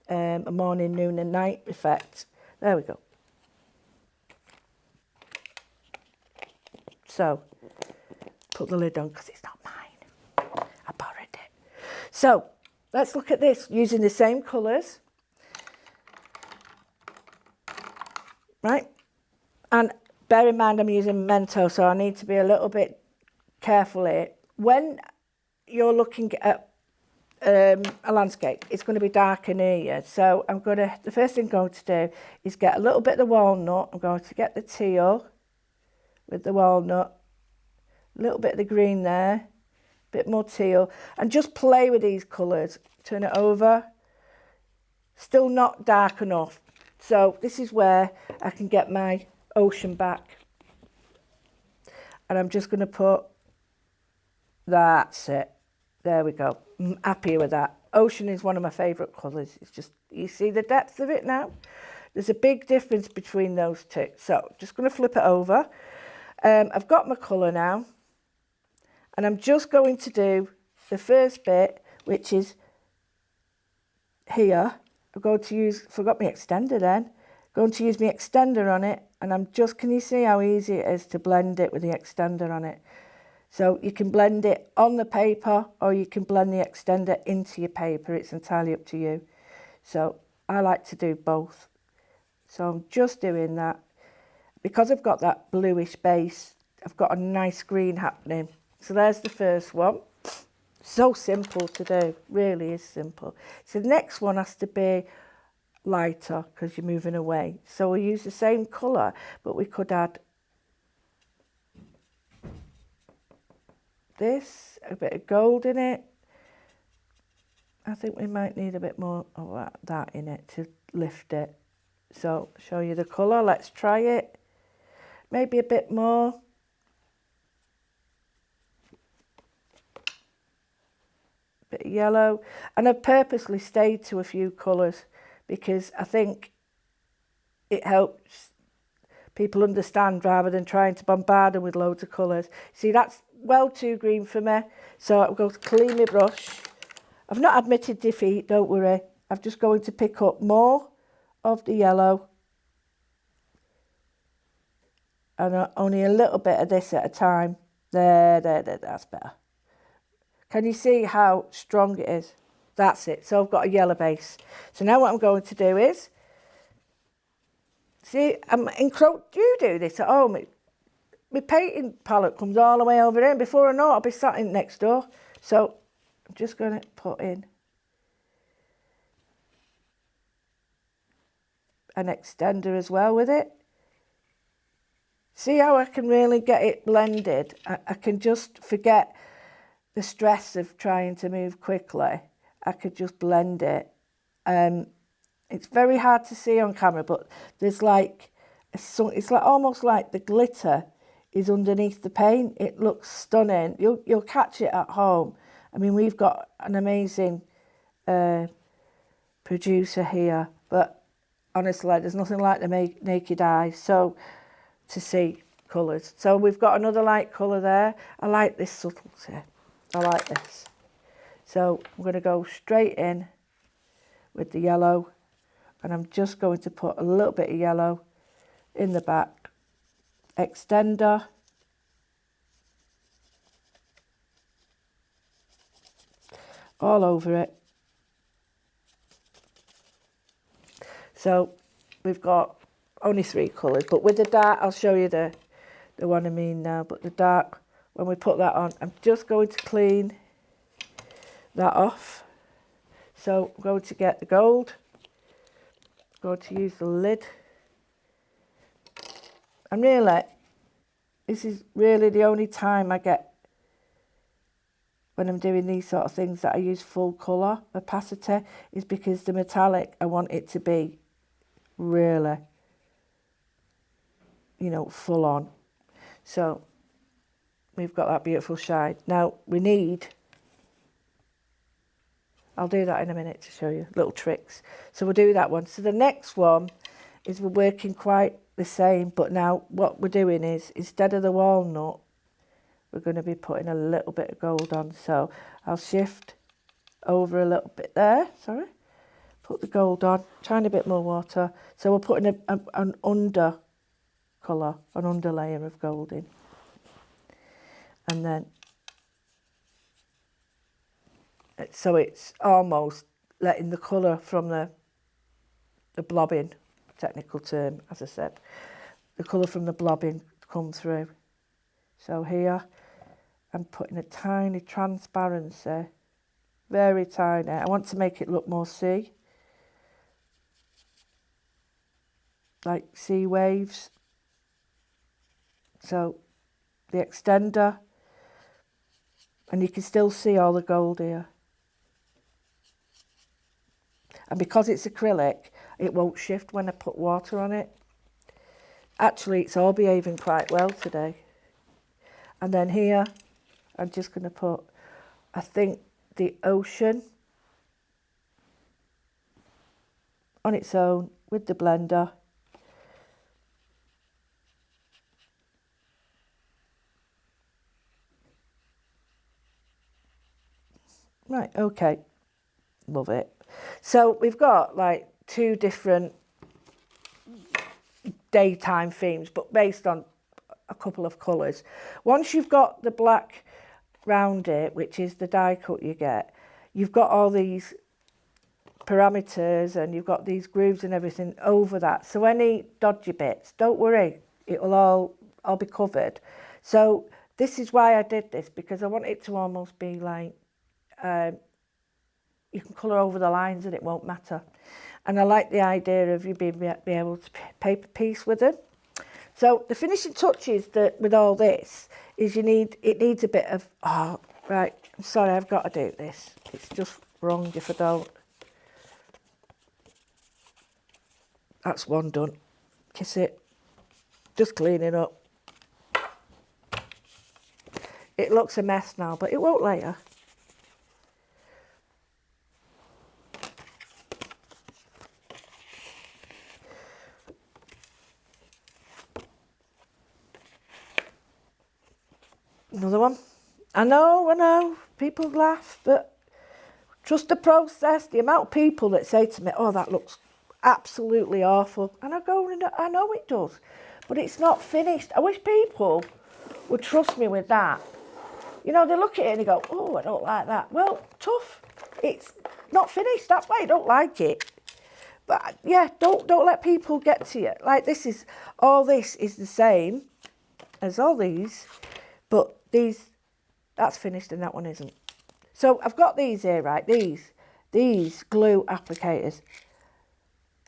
a morning, noon and night effect. There we go. So, put the lid on because it's not mine. I borrowed it. So, let's look at this using the same colours. Right? And bear in mind I'm using Memento, so I need to be a little bit careful here. When you're looking at a landscape, it's going to be darker near you. So the first thing I'm going to do is get a little bit of the walnut. I'm going to get the teal with the walnut, a little bit of the green there, a bit more teal, and just play with these colours. Turn it over. Still not dark enough. So this is where I can get my ocean back. And I'm just going to put, that's it. There we go. I'm happy with that. Ocean is one of my favourite colours. It's just, you see the depth of it now? There's a big difference between those two. So just going to flip it over. I've got my colour now. And I'm just going to do the first bit, which is here. I'm going to use, forgot my extender then. Going to use my extender on it. And I'm just, can you see how easy it is to blend it with the extender on it? So you can blend it on the paper, or you can blend the extender into your paper. It's entirely up to you. So I like to do both. So I'm just doing that. Because I've got that bluish base, I've got a nice green happening. So there's the first one. So simple to do, really is simple. So the next one has to be lighter because you're moving away. So we use the same colour, but we could add this, a bit of gold in it. I think we might need a bit more of that in it to lift it. So show you the colour, let's try it. Maybe a bit more. Bit of yellow. And I've purposely stayed to a few colours because I think it helps people understand rather than trying to bombard them with loads of colours. See, that's well too green for me. So I'm going to clean my brush. I've not admitted defeat, don't worry. I'm just going to pick up more of the yellow. And only a little bit of this at a time. There, that's better. Can you see how strong it is? That's it. So I've got a yellow base. So now what I'm going to do is, see, you do this at home. My painting palette comes all the way over here, and before I know it, I'll be sat in next door. So I'm just going to put in an extender as well with it. See how I can really get it blended? I can just forget the stress of trying to move quickly. I could just blend it. It's very hard to see on camera, but there's like, it's like almost like the glitter is underneath the paint. It looks stunning. You'll catch it at home. I mean, we've got an amazing producer here, but honestly, there's nothing like the naked eye. So to see colours. So we've got another light colour there. I like this subtlety. I like this. So I'm going to go straight in with the yellow, and I'm just going to put a little bit of yellow in the back. Extender. All over it. So we've got only 3 colours, but with the dark, I'll show you the one I mean now, but the dark, when we put that on, I'm just going to clean that off. So I'm going to get the gold, I'm going to use the lid, and really, this is really the only time I get, when I'm doing these sort of things, that I use full colour opacity, is because the metallic, I want it to be really, you know, full on. So we've got that beautiful shine. Now we need, I'll do that in a minute to show you little tricks. So we'll do that one. So the next one is we're working quite the same, but now what we're doing is, instead of the walnut, we're going to be putting a little bit of gold on. So I'll shift over a little bit there, sorry, put the gold on, tiny bit more water. So we're putting an under colour, an underlayer of gold in. And then, so it's almost letting the colour from the blobbing, technical term, as I said, the colour from the blobbing come through. So here, I'm putting a tiny transparency, very tiny. I want to make it look more sea, like sea waves. So the extender, and you can still see all the gold here. And because it's acrylic, it won't shift when I put water on it. Actually, it's all behaving quite well today. And then here, I'm just going to put, I think, the ocean on its own with the blender. Right, okay, love it. So we've got like 2 different daytime themes, but based on a couple of colours. Once you've got the black round it, which is the die cut you get, you've got all these parameters and you've got these grooves and everything over that. So any dodgy bits, don't worry, it'll all be covered. So this is why I did this, because I want it to almost be like, you can colour over the lines and it won't matter. And I like the idea of you be able to paper piece with it. So the finishing touches that with all this is it needs a bit of, oh, right, I'm sorry, I've got to do this. It's just wrong if I don't. That's one done. Kiss it. Just clean it up. It looks a mess now, but it won't later. Another one. I know, people laugh, but trust the process. The amount of people that say to me, oh, that looks absolutely awful. And I go, I know it does, but it's not finished. I wish people would trust me with that. You know, they look at it and they go, oh, I don't like that. Well, tough. It's not finished. That's why I don't like it. But yeah, don't let people get to you. Like this is the same as all these, but that's finished and that one isn't. So I've got these here, right? These glue applicators.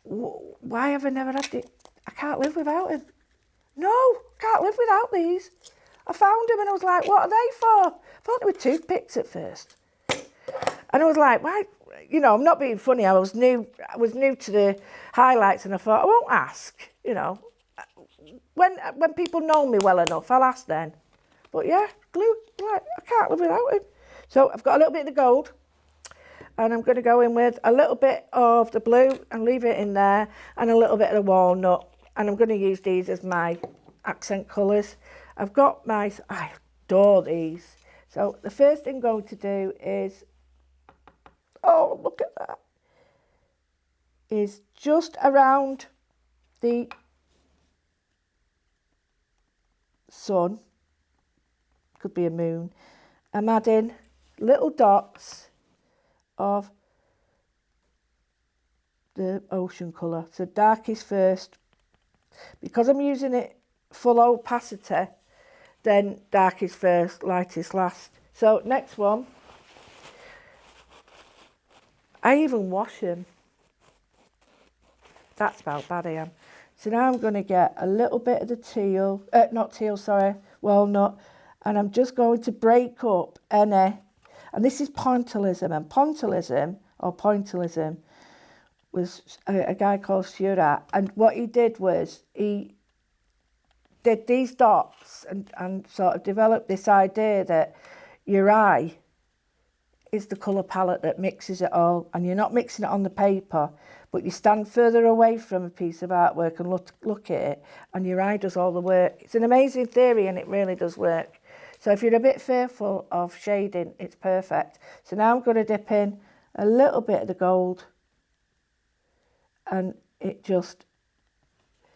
Why have I never had it? I can't live without them. No, can't live without these. I found them and I was like, what are they for? I thought they were toothpicks at first. And I was like, why? You know, I'm not being funny. I was new to the highlights and I thought, I won't ask, you know. When people know me well enough, I'll ask then. But yeah, glue, right, I can't live without it. So I've got a little bit of the gold and I'm going to go in with a little bit of the blue and leave it in there and a little bit of the walnut. And I'm going to use these as my accent colours. I've got I adore these. So the first thing I'm going to do is oh, look at that, is just around the sun, could be a moon. I'm adding little dots of the ocean colour. So dark is first. Because I'm using it full opacity, then dark is first, light is last. So next one, I even wash them. That's about bad I am. So now I'm going to get a little bit of the teal, not teal, sorry, walnut, and I'm just going to break up any, and this is pointillism, and pointillism was a guy called Seurat, and what he did was he did these dots and sort of developed this idea that your eye is the colour palette that mixes it all, and you're not mixing it on the paper, but you stand further away from a piece of artwork and look at it, and your eye does all the work. It's an amazing theory, and it really does work. So if you're a bit fearful of shading, it's perfect. So now I'm going to dip in a little bit of the gold, and it just,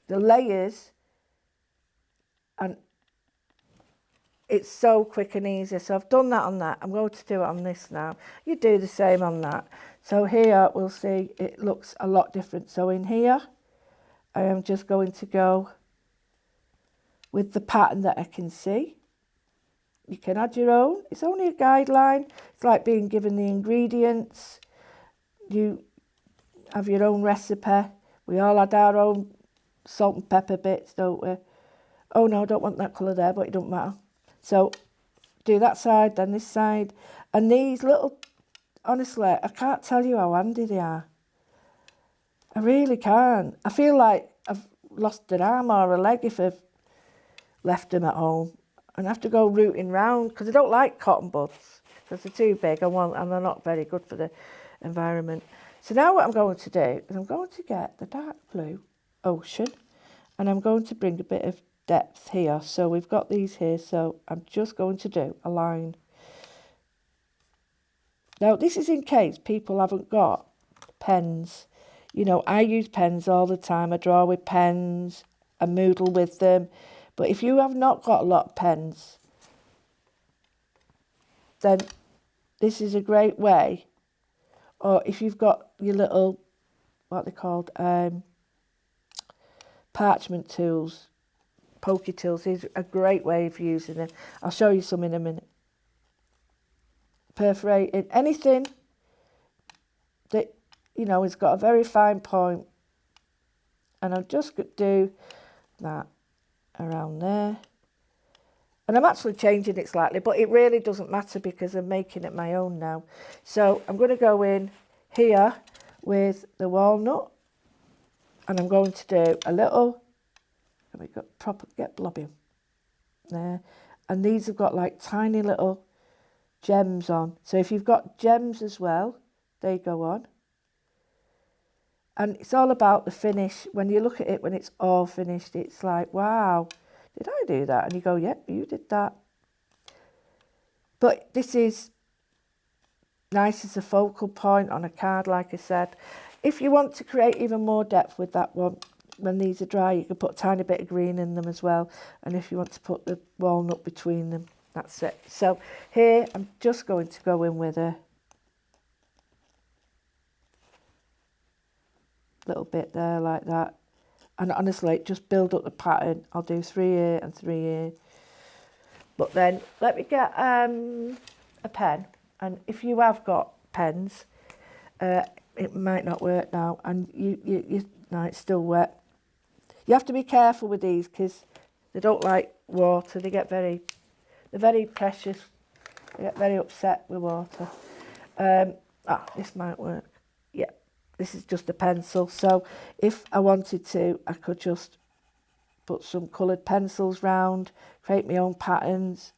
the layers, and it's so quick and easy. So I've done that on that. I'm going to do it on this now. You do the same on that. So here we'll see it looks a lot different. So in here, I am just going to go with the pattern that I can see. You can add your own. It's only a guideline. It's like being given the ingredients. You have your own recipe. We all add our own salt and pepper bits, don't we? Oh no, I don't want that colour there, but it don't matter. So do that side, then this side. And these little, honestly, I can't tell you how handy they are. I really can't. I feel like I've lost an arm or a leg if I've left them at home. And I have to go rooting round, because I don't like cotton buds, because they're too big and they're not very good for the environment. So now what I'm going to do is I'm going to get the dark blue ocean, and I'm going to bring a bit of depth here. So we've got these here, so I'm just going to do a line. Now this is in case people haven't got pens. You know, I use pens all the time. I draw with pens, I moodle with them. But if you have not got a lot of pens, then this is a great way. Or if you've got your little, what they're called, parchment tools, pokey tools, is a great way of using them. I'll show you some in a minute. Perforating, anything that, you know, has got a very fine point. And I'll just do that around there. And I'm actually changing it slightly, but it really doesn't matter because I'm making it my own now. So I'm going to go in here with the walnut, and I'm going to do a little, we got proper, get blobbing there. And these have got like tiny little gems on. So if you've got gems as well, they go on. And it's all about the finish. When you look at it, when it's all finished, it's like, wow, did I do that? And you go, yep, you did that. But this is nice as a focal point on a card, like I said. If you want to create even more depth with that one, when these are dry, you can put a tiny bit of green in them as well. And if you want to put the walnut between them, that's it. So here, I'm just going to go in with a little bit there like that, and honestly just build up the pattern. I'll do 3 here and 3 here, but then let me get a pen, and if you have got pens, it might not work now, and you no, it's still wet. You have to be careful with these because they don't like water. They're very precious. They get very upset with water. This might work. Yeah. This is just a pencil, so if I wanted to, I could just put some coloured pencils round, create my own patterns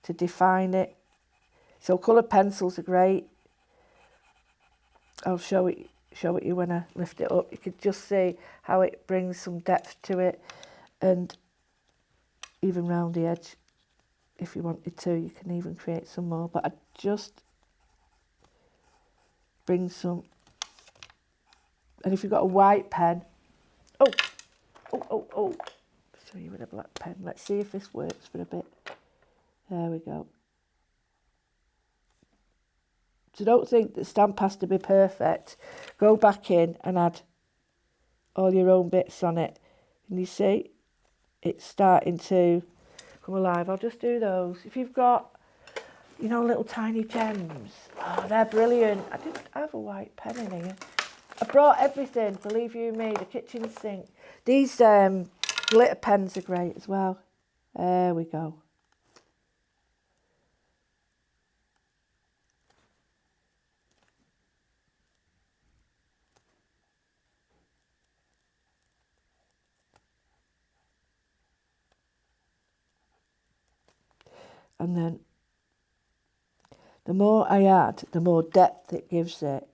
to define it. So coloured pencils are great. I'll show it you when I lift it up. You can just see how it brings some depth to it, and even round the edge, if you wanted to, you can even create some more. But I just bring some, and if you've got a white pen, oh, show you with a black pen. Let's see if this works for a bit. There we go. So don't think the stamp has to be perfect. Go back in and add all your own bits on it. And you see, it's starting to come alive. I'll just do those. If you've got, you know, little tiny gems, oh, they're brilliant. I didn't have a white pen in here. I brought everything, believe you me, the kitchen sink. These glitter pens are great as well. There we go. And then the more I add, the more depth it gives it.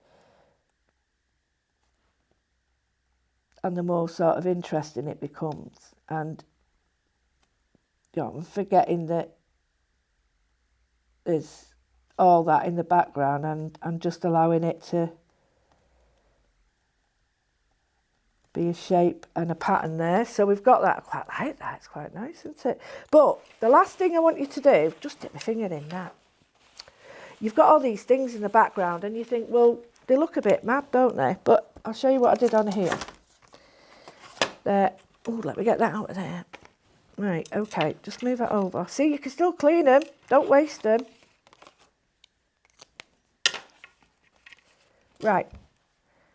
And the more sort of interesting it becomes. And, you know, I'm forgetting that there's all that in the background and just allowing it to be a shape and a pattern there. So we've got that. I quite like that. It's quite nice, isn't it? But the last thing I want you to do, just dip my finger in that. You've got all these things in the background and you think, well, they look a bit mad, don't they? But I'll show you what I did on here. There. Oh, let me get that out of there. Right, okay, just move it over. See, you can still clean them. Don't waste them. Right.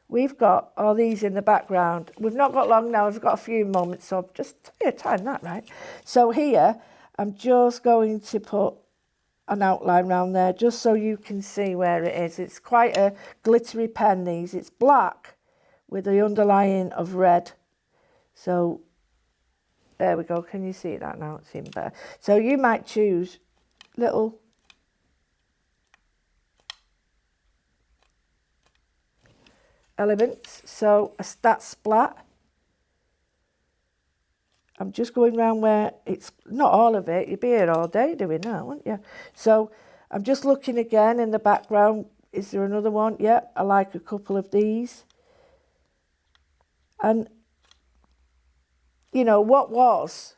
We've got all these in the background. We've not got long now. We've got a few moments, so just time that, right? So here, I'm just going to put an outline around there, just so you can see where it is. It's quite a glittery pen, these. It's black with the underlying of red. So, there we go. Can you see that now? It's even better. So you might choose little elements. So that splat, I'm just going round where it's not all of it. You'd be here all day doing that, wouldn't you? So I'm just looking again in the background. Is there another one? Yeah, I like a couple of these. And, you know, what was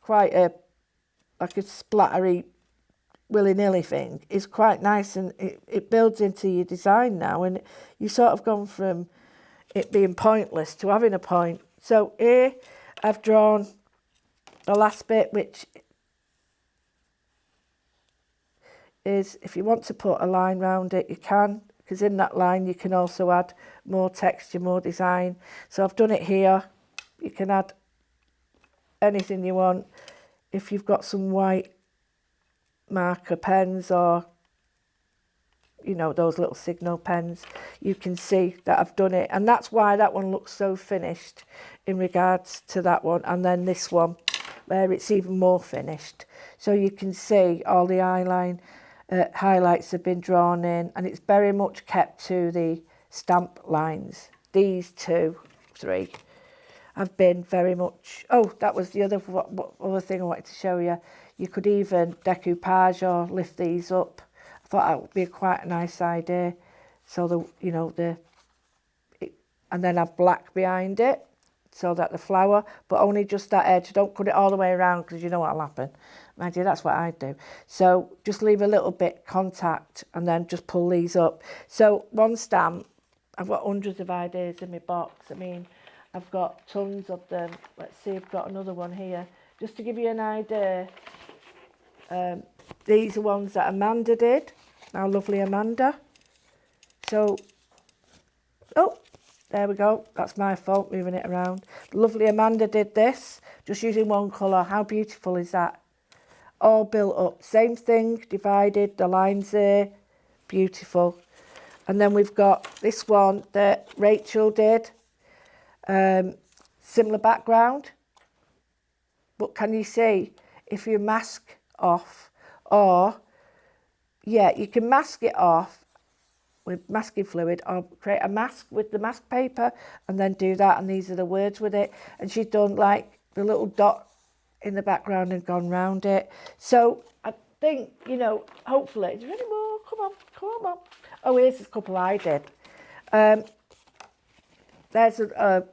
quite like a splattery willy-nilly thing is quite nice, and it builds into your design now, and you sort of gone from it being pointless to having a point. So here I've drawn the last bit, which is, if you want to put a line round it, you can, because in that line you can also add more texture, more design. So I've done it here. You can add anything you want. If you've got some white marker pens, or, you know, those little signal pens, you can see that I've done it, and that's why that one looks so finished in regards to that one. And then this one where it's even more finished, so you can see all the highlights have been drawn in, and it's very much kept to the stamp lines. These 2, 3 have been very much, oh, that was the other thing I wanted to show you. You could even decoupage or lift these up. I thought that would be quite a nice idea. So and then have black behind it, so that the flower, but only just that edge. Don't cut it all the way around, because you know what'll happen. Mind you, that's what I do. So just leave a little bit contact and then just pull these up. So one stamp, I've got hundreds of ideas in my box. I mean, I've got tons of them. Let's see, I've got another one here. Just to give you an idea, these are ones that Amanda did. Our lovely Amanda. So, oh, there we go. That's my fault, moving it around. Lovely Amanda did this, just using one colour. How beautiful is that? All built up. Same thing, divided, the lines there. Beautiful. And then we've got this one that Rachel did. Similar background. But can you see, if you mask off, or, yeah, you can mask it off with masking fluid, or create a mask with the mask paper and then do that, and these are the words with it. And she's done like the little dot in the background and gone round it. So I think, you know, hopefully, is there any more? Come on. Oh, here's a couple I did. There's a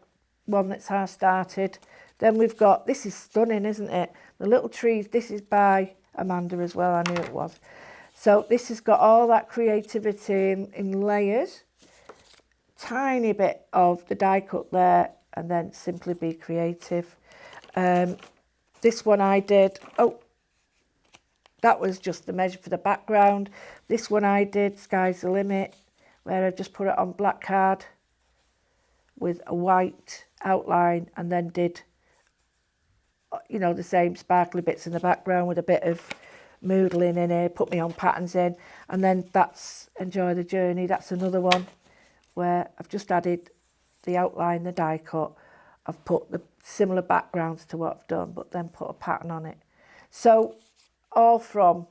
one that's half started. Then we've got, this is stunning, isn't it? The little trees, this is by Amanda as well, I knew it was. So this has got all that creativity in layers. Tiny bit of the die cut there, and then Simply Be Creative. This one I did, oh, that was just the measure for the background. This one I did, Sky's the Limit, where I just put it on black card with a white outline, and then did, you know, the same sparkly bits in the background with a bit of moodling in here, put my own patterns in. And then that's Enjoy the Journey. That's another one where I've just added the outline, the die cut. I've put the similar backgrounds to what I've done, but then put a pattern on it. So all from,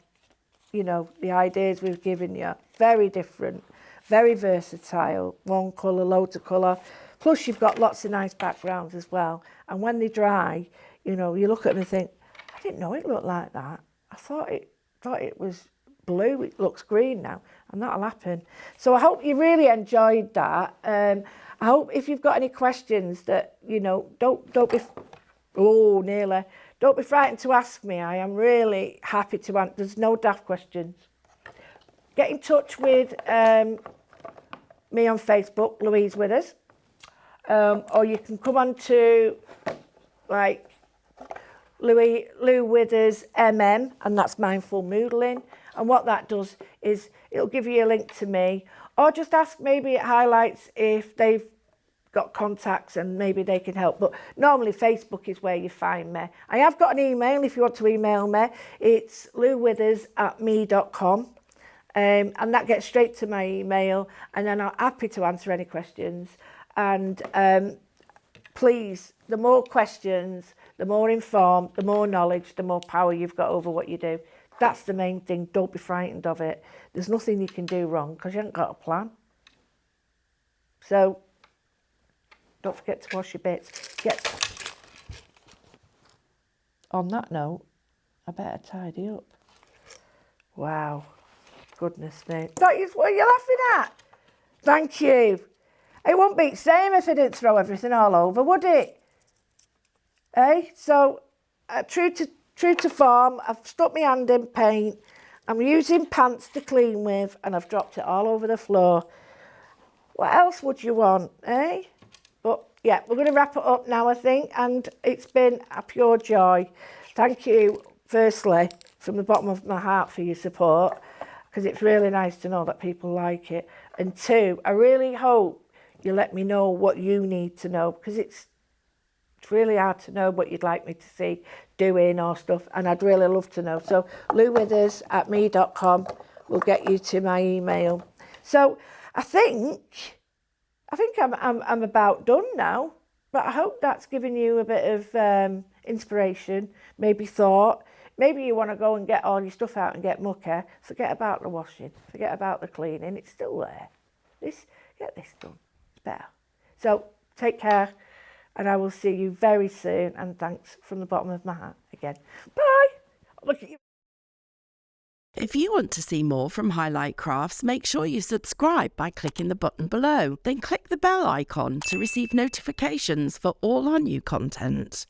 you know, the ideas we've given you, very different, very versatile, one colour, loads of colour. Plus you've got lots of nice backgrounds as well. And when they dry, you know, you look at them and think, I didn't know it looked like that. I thought it was blue, it looks green now, and that'll happen. So I hope you really enjoyed that. I hope if you've got any questions that, you know, don't be, oh, nearly, don't be frightened to ask me. I am really happy to answer. There's no daft questions. Get in touch with me on Facebook, Louise Withers, or you can come on to like Lou Withers MM, and that's Mindful Moodling. And what that does is it'll give you a link to me, or just ask maybe at Highlights if they've got contacts and maybe they can help. But normally Facebook is where you find me. I have got an email if you want to email me. It's louwithers@me.com. And that gets straight to my email, and then I'm happy to answer any questions. And please, the more questions, the more informed, the more knowledge, the more power you've got over what you do. That's the main thing. Don't be frightened of it. There's nothing you can do wrong because you haven't got a plan. So don't forget to wash your bits. On that note, I better tidy up. Wow. Goodness me. That is what you're laughing at. Thank you. It wouldn't be the same if I didn't throw everything all over, would it? Eh? So, true to form, I've stuck my hand in paint. I'm using pants to clean with, and I've dropped it all over the floor. What else would you want, eh? But yeah, we're going to wrap it up now, I think, and it's been a pure joy. Thank you, firstly, from the bottom of my heart for your support, because it's really nice to know that people like it. And two, I really hope you let me know what you need to know, because it's really hard to know what you'd like me to see doing or stuff, and I'd really love to know. So louwithers@me.com will get you to my email. So I think I'm about done now, but I hope that's given you a bit of inspiration, maybe thought. Maybe you want to go and get all your stuff out and get mucky. Forget about the washing, forget about the cleaning, it's still there. Get this done, it's better. So take care, and I will see you very soon, and thanks from the bottom of my heart again. Bye. Look at you. If you want to see more from Highlight Crafts, make sure you subscribe by clicking the button below. Then click the bell icon to receive notifications for all our new content.